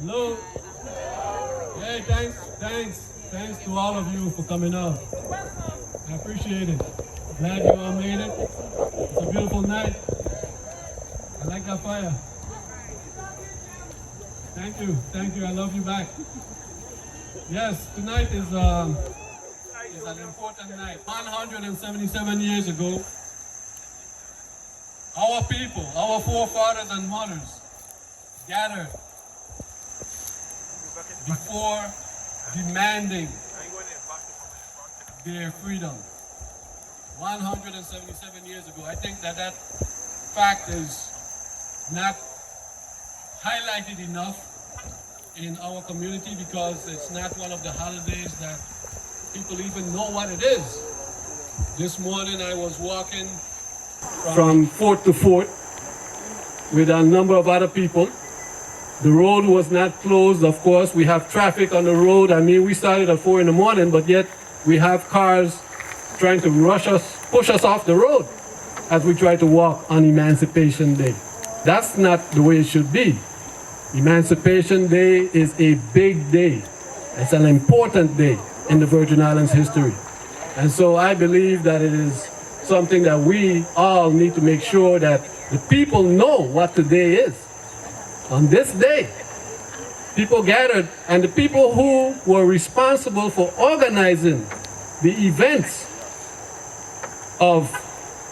Hello. Hey, thanks to all of you for coming out. I appreciate it. Glad you all made it. It's a beautiful night. I like that fire. Thank you. I love you back. Yes, tonight is an important night. 177 years ago, our people, our forefathers and mothers gathered before demanding their freedom. 177 years ago. I think that fact is not highlighted enough in our community because it's not one of the holidays that people even know what it is. This morning I was walking from fort to fort with a number of other people. The road was not closed, of course. We have traffic on the road. I mean, we started at 4 in the morning, but yet we have cars trying to push us off the road as we try to walk on Emancipation Day. That's not the way it should be. Emancipation Day is a big day. It's an important day in the Virgin Islands history. And so I believe that it is something that we all need to make sure that the people know what today is. On this day, people gathered, and the people who were responsible for organizing the events of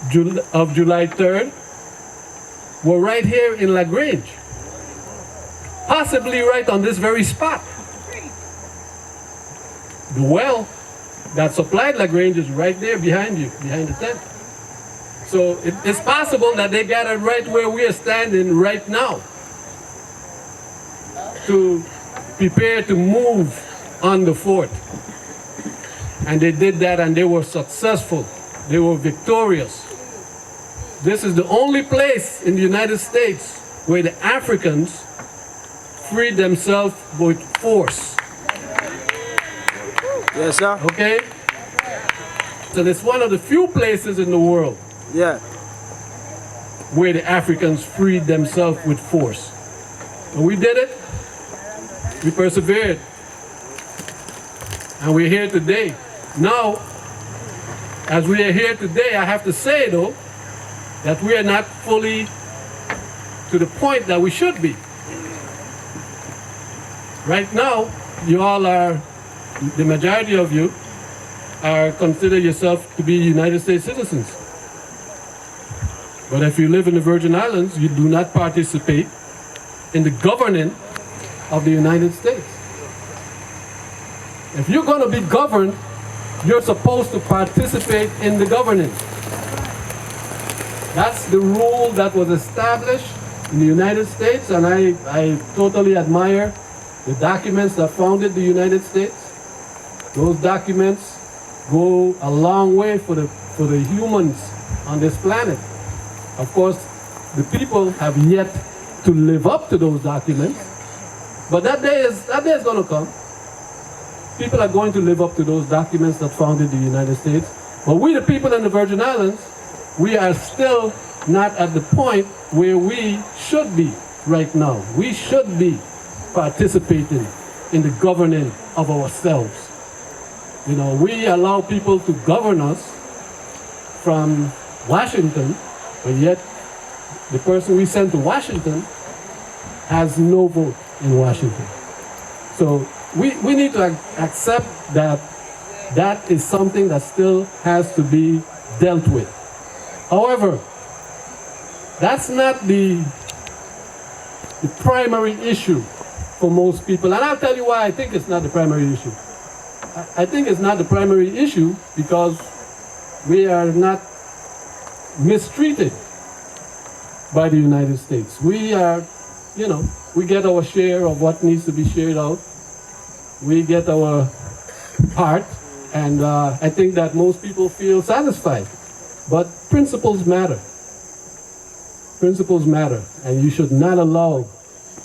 July 3rd were right here in LaGrange, possibly right on this very spot. The well that supplied LaGrange is right there behind you, behind the tent. So it's possible that they gathered right where we are standing right now to prepare to move on the fort. And they did that and they were successful. They were victorious. This is the only place in the United States where the Africans freed themselves with force. Yes, sir. Okay? So it's one of the few places in the world where the Africans freed themselves with force. And we did it. We persevered. And we're here today. Now, as we are here today, I have to say, though, that we are not fully to the point that we should be. Right now, you all are, the majority of you, consider yourself to be United States citizens. But if you live in the Virgin Islands, you do not participate in the governing of the United States. If you're going to be governed, you're supposed to participate in the governing. That's the rule that was established in the United States, and I totally admire the documents that founded the United States. Those documents go a long way for the humans on this planet. Of course, the people have yet to live up to those documents, but that day is going to come. People are going to live up to those documents that founded the United States. But we, the people in the Virgin Islands, we are still not at the point where we should be right now. We should be participating in the governing of ourselves. You know, we allow people to govern us from Washington, but yet the person we send to Washington has no vote in Washington. So we need to accept that that is something that still has to be dealt with. However, that's not the primary issue for most people. And I'll tell you why I think it's not the primary issue. I think it's not the primary issue because we are not mistreated by the United States. We are, we get our share of what needs to be shared out. We get our part, and I think that most people feel satisfied. But principles matter. Principles matter, and you should not allow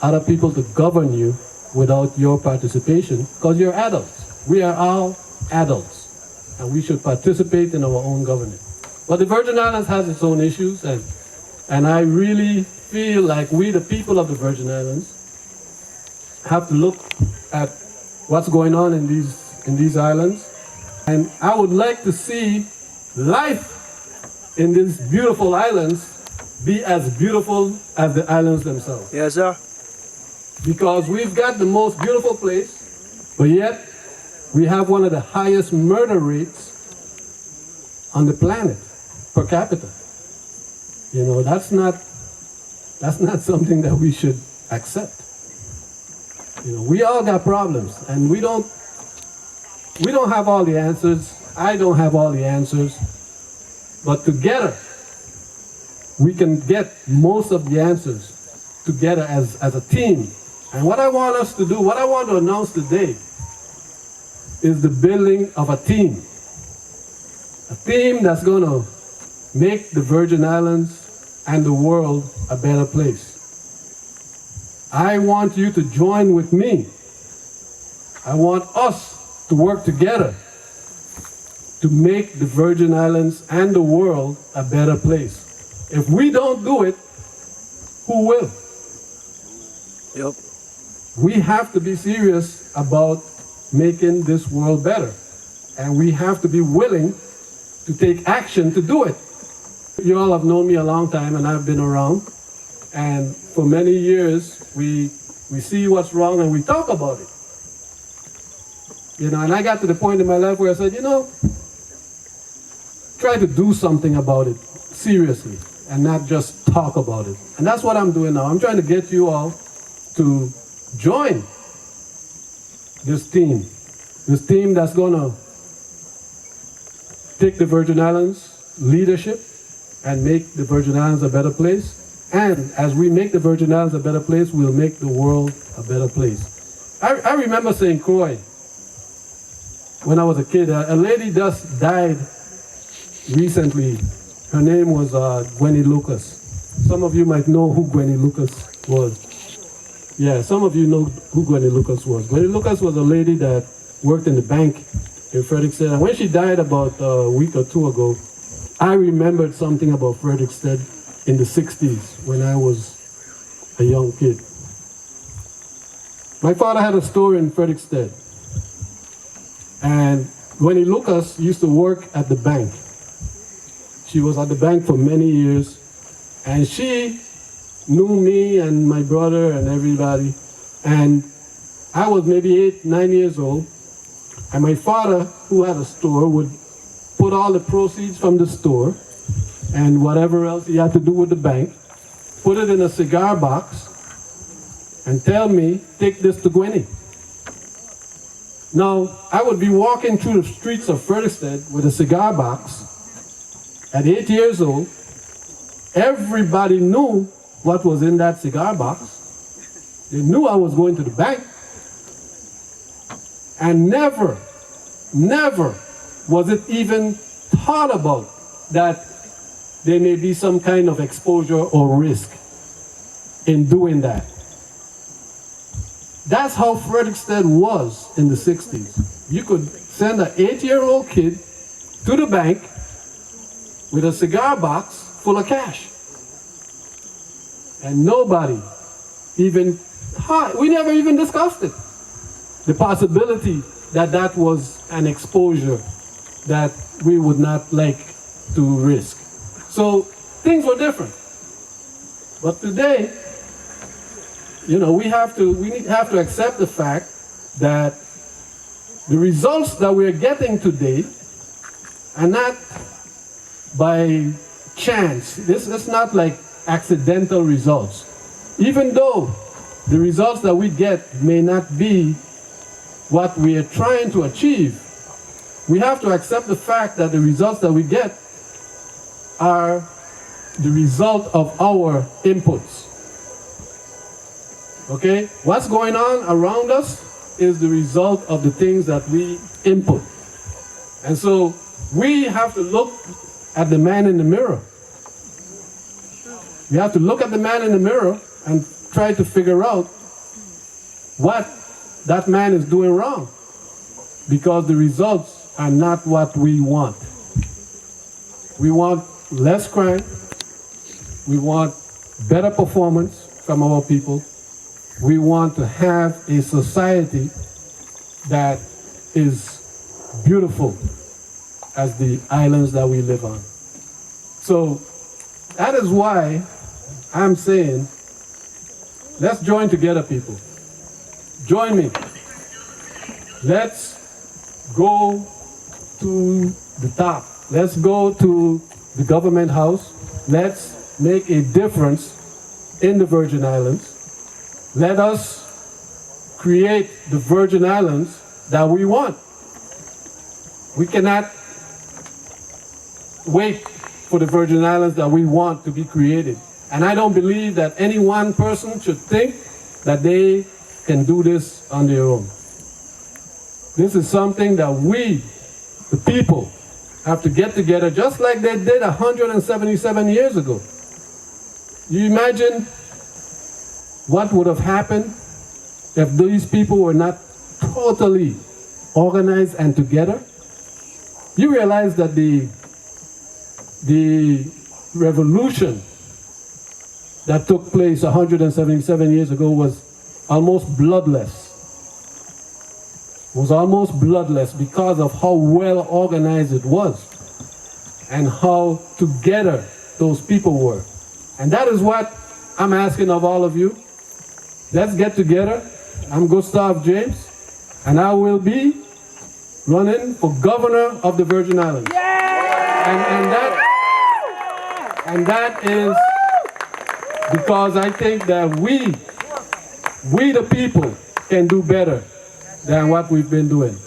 other people to govern you without your participation, because you're adults. We are all adults, and we should participate in our own government. But the Virgin Islands has its own issues, and I really feel like we, the people of the Virgin Islands, have to look at what's going on in these islands. And I would like to see life in these beautiful islands be as beautiful as the islands themselves. Yes, sir. Because we've got the most beautiful place, but yet we have one of the highest murder rates on the planet per capita. You know, that's not something that we should accept. You know, we all got problems, and we don't have all the answers. I don't have all the answers, but together we can get most of the answers together as a team. And what I want us to do, what I want to announce today, is the building of a team. A team that's going to make the Virgin Islands and the world a better place. I want you to join with me. I want us to work together to make the Virgin Islands and the world a better place. If we don't do it, who will? Yep. We have to be serious about making this world better. And we have to be willing to take action to do it. You all have known me a long time, and I've been around. And for many years, we see what's wrong and we talk about it. You know, and I got to the point in my life where I said, you know, try to do something about it seriously and not just talk about it. And that's what I'm doing now. I'm trying to get you all to join this team that's going to take the Virgin Islands leadership and make the Virgin Islands a better place. And as we make the Virgin Islands a better place, we'll make the world a better place. I remember St. Croix when I was a kid. A lady just died recently. Her name was Gwenny Lucas. Some of you might know who Gwenny Lucas was. Yeah, some of you know who Gwenny Lucas was. Gwenny Lucas was a lady that worked in the bank in Frederiksted. And when she died about a week or two ago, I remembered something about Frederiksted in the 60s when I was a young kid. My father had a store in Frederiksted. And Gwenny Lucas used to work at the bank. She was at the bank for many years. And she knew me and my brother and everybody. And I was maybe 8, 9 years old. And my father, who had a store, would put all the proceeds from the store and whatever else he had to do with the bank, put it in a cigar box, and tell me, take this to Gwenny. Now, I would be walking through the streets of Frederiksted with a cigar box at 8 years old. Everybody knew what was in that cigar box. They knew I was going to the bank. And never was it even thought about that there may be some kind of exposure or risk in doing that. That's how Frederiksted was in the 60s. You could send an 8-year-old kid to the bank with a cigar box full of cash. And nobody even thought, we never even discussed it. The possibility that that was an exposure that we would not like to risk. So things were different. But today, you know, we have to accept the fact that the results that we're getting today are not by chance. This is not like accidental results. Even though the results that we get may not be what we are trying to achieve, we have to accept the fact that the results that we get are the result of our inputs. Okay? What's going on around us is the result of the things that we input. And so we have to look at the man in the mirror. We have to look at the man in the mirror and try to figure out what that man is doing wrong, because the results are not what we want. We want less crime. We want better performance from our people. We want to have a society that is beautiful as the islands that we live on. So that is why I'm saying, let's join together, people. Join me. Let's go to the top. Let's go to the government house. Let's make a difference in the Virgin Islands. Let us create the Virgin Islands that we want. We cannot wait for the Virgin Islands that we want to be created. And I don't believe that any one person should think that they can do this on their own. This is something that we, the people, have to get together just like they did 177 years ago. You imagine what would have happened if these people were not totally organized and together? You realize that the revolution that took place 177 years ago was almost bloodless. It was almost bloodless because of how well organized it was and how together those people were. And that is what I'm asking of all of you. Let's get together. I'm Gustav James, and I will be running for governor of the Virgin Islands. And that is because I think that we the people, can do better than what we've been doing.